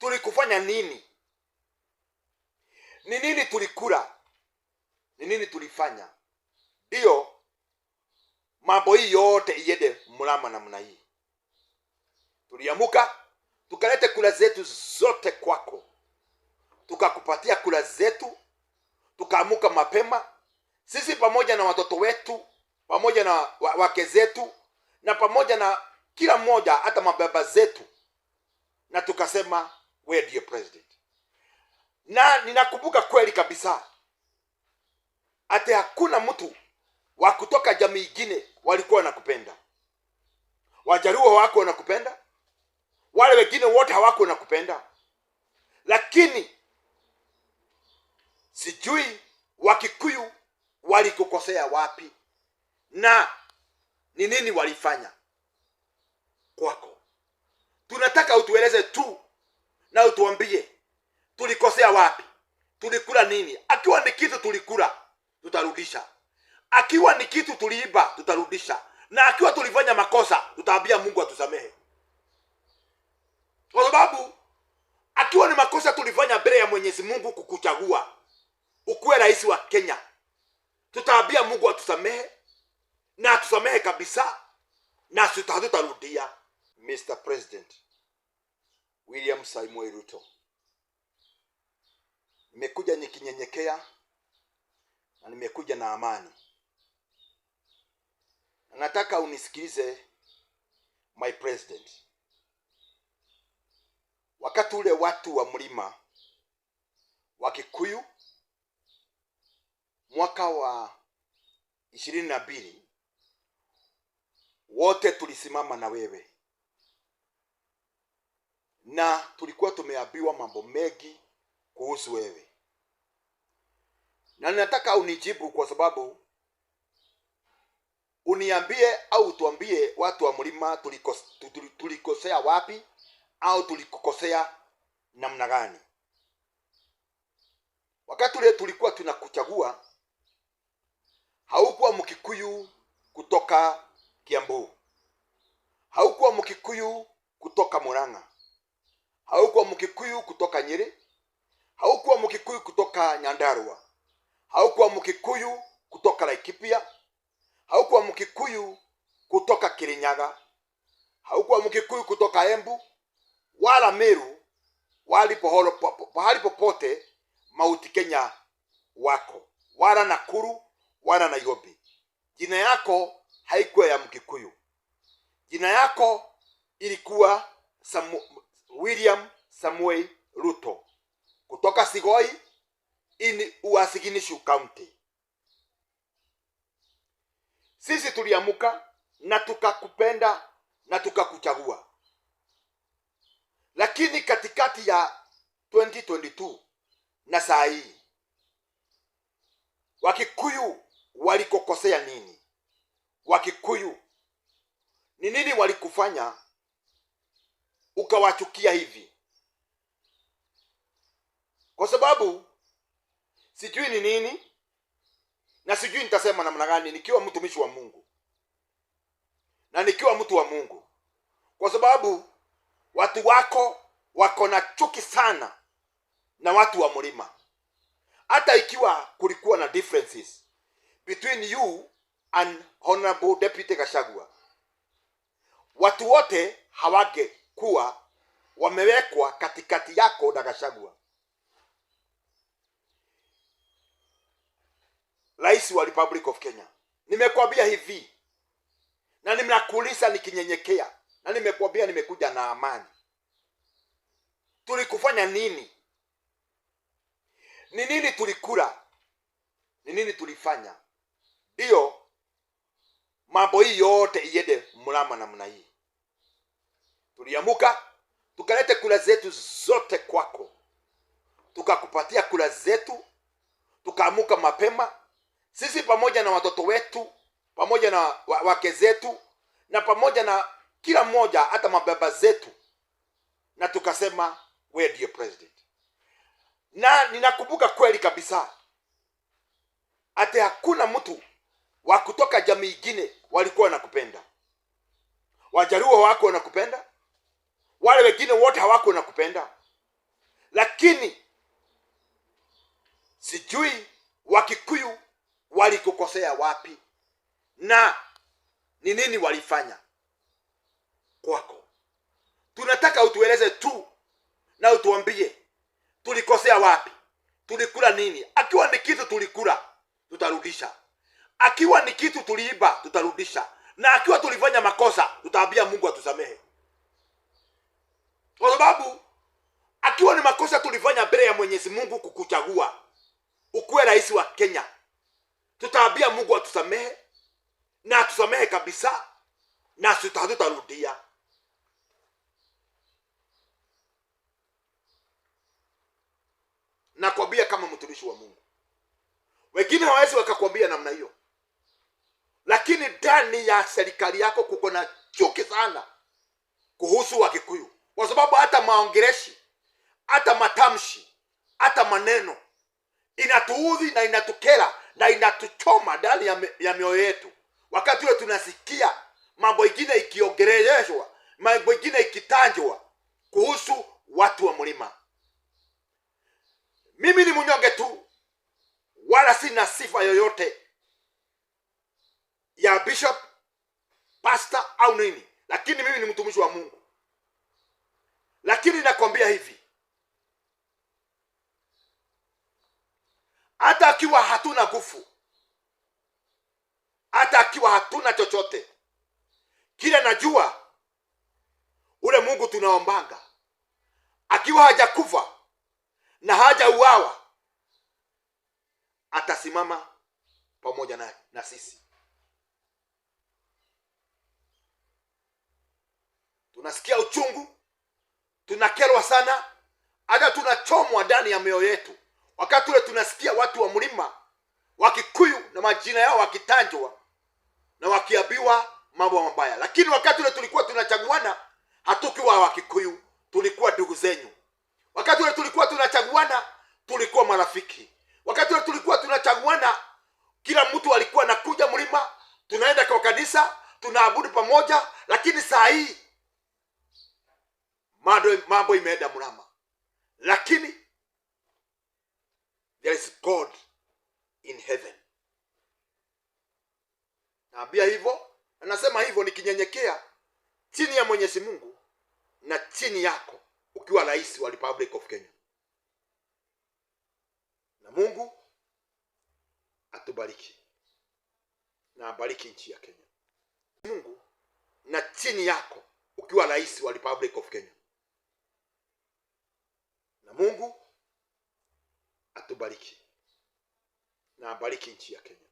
tulikufanya nini? Ni nini tulikula? Ni nini tulifanya? Ndio mambo hii yote iende mlama namna hii. Tuliamuka tukalete kula zetu zote kwako, tukakupatia kula zetu, tukaamuka mapema sisi pamoja na watoto wetu, pamoja na wake zetu, na pamoja na kila mmoja, hata mababa zetu, na tukasema wewe ndiye president. Na ninakumbuka kweli kabisa ate hakuna mtu wa kutoka jamii ingine walikuwa wanakupenda. Wajaruo wako wanakupenda, wale wengine wote hawako wanakupenda, lakini sijui Wakikuyu walikukosea wapi na ni nini walifanya kwako. Tunataka utueleze tu na utuambie tulikosea wapi, tulikula nini. Akiwa ni kitu tulikula, tutarudisha. Akiwa ni kitu tuliiba, tutarudisha. Na akiwa tulifanya makosa, tutaambia Mungu atusamehe. Kwa sababu akiwa ni makosa tulifanya mbele ya Mwenyezi Mungu kukuchagua ukuwe rais wa Kenya, tutaambia Mungu atusamehe, na atusamehe kabisa, na tutarudia. Mr. President William Samoei Ruto, nimekuja nikinyenyekea na nimekuja na amani. Nataka unisikilize my president. Wakati ule watu wa mlima wa Kikuyu mwaka wa 22 wote tulisimama na wewe, na tulikuwa tumeambiwa mambo mengi kuhusu wewe, na nataka unijibu, kwa sababu uniambie au tuambie watu wa mlima tulikosea wapi au tulikukosea namna gani. Wakati ule tulikuwa tunakuchagua, haukuwa Mkikuyu kutoka Kiambu, haukuwa Mkikuyu kutoka Murang'a, haukuwa Mkikuyu kutoka Nyeri, haukuwa Mkikuyu kutoka Nyandarua, haukuwa Mkikuyu kutoka Laikipia, haukuwa Mkikuyu kutoka Kirinyaga, haukuwa Mkikuyu kutoka Embu wala Meru, pahali popote Mauti Kenya wako, wala Nakuru wala Nairobi. Jina yako haikuwa ya Mkikuyu. Jina yako ilikuwa William Samoei Ruto kutoka Sigoi in Uasin Gishu County. Sisi tuliamuka na tukakupenda na tukakuchagua, lakini katikati ya 2022 na saa hii, Wakikuyu walikukosea nini? Wakikuyu ni nini walikufanya ukawachukia hivi? Kwa sababu sijui ni nini na sijui nitasema namna gani nikiwa mtumishi wa Mungu na nikiwa mtu wa Mungu, kwa sababu watu wako wako na chuki sana na watu wa mlima. Hata ikiwa kulikuwa na differences between you and Honorable Deputy Gachagua, watu wote hawangekuwa wamewekwa katikati yako na Gachagua. Rais wa Republic of Kenya, nimekwambia hivi na nimnakuuliza nikinyenyekea, na nimekwambia nimekuja na amani. Tulikufanya nini? Ni nini tulikula? Ni nini tulifanya? Ndio mambo hii yote iende mlama namna hii. Tuliamuka tukalete kula zetu zote kwako, tukakupatia kula zetu, tukaamuka mapema sisi pamoja na watoto wetu, pamoja na wake zetu, na pamoja na kila mmoja, hata mababa zetu, na tukasema wewe ndiye president. Na ninakumbuka kweli kabisa ate hakuna mtu wa kutoka jamii ingine walikuwa wanakupenda. Wajaruo wako wanakupenda, wale wengine wote hawako wanakupenda, lakini sijui Wakikuyu walikukosea wapi na ni nini walifanya kwako. Tunataka utueleze tu na utuambie tulikosea wapi, tulikula nini. Akiwa ni kitu tulikula, tutarudisha. Akiwa ni kitu tuliiba, tutarudisha. Na akiwa tulifanya makosa, tutaambia Mungu atusamehe. Kwa sababu akiwa ni makosa tulifanya mbele ya Mwenyezi Mungu kukuchagua ukuwe rais wa Kenya, tutaambia Mungu atusamehe na atusamehe kabisa, na hatutarudia. Nakwambia kama mtumishi wa Mungu. Wengine hawezi wakakwambia namna hiyo, lakini ndani ya serikali yako kuko na chuki sana kuhusu Wakikuyu, kwa sababu hata maongereshi, hata matamshi, hata maneno inatuudhi na inatukera na inatuchoma ndani ya mioyo yetu. Wakati ule tunasikia mambo ingine ikiongeleshwa, mambo ingine ikitanjwa kuhusu watu wa mlima. Mimi ni mnyonge tu, wala sina sifa yoyote ya bishop, pastor au nini, lakini mimi ni mtumishi wa Mungu. Lakini nakwambia hivi, hata akiwa hatuna nguvu, hata akiwa hatuna chochote, kile najua ule Mungu tunaombanga akiwa hajakufa na hajauawa, atasimama pamoja na sisi. Tunasikia uchungu, tunakerwa sana, hata tunachomwa ndani ya mioyo yetu wakati ule tunasikia watu wa mlima Wakikuyu na majina yao wakitanjwa na wakiambiwa mambo mabaya. Lakini wakati ule tulikuwa tunachaguana, hatukiwa Wakikuyu, tulikuwa ndugu zenyu. Wakati ule tulikuwa tunachaguana, tulikuwa marafiki. Wakati ule tulikuwa tunachaguana, kila mtu alikuwa anakuja mlima, tunaenda kwa kanisa, tunaabudu pamoja. Lakini saa hii mambo imeenda mrama. Lakini there is God in heaven. Naambia hivyo, anasema hivyo nikinyenyekea chini ya Mwenyezi Mungu na chini yako ukiwa rais wa Republic of Kenya. Na Mungu atubariki na abariki nchi ya Kenya. Mungu na chini yako ukiwa rais wa Republic of Kenya. Na Mungu atubariki na abariki nchi ya Kenya.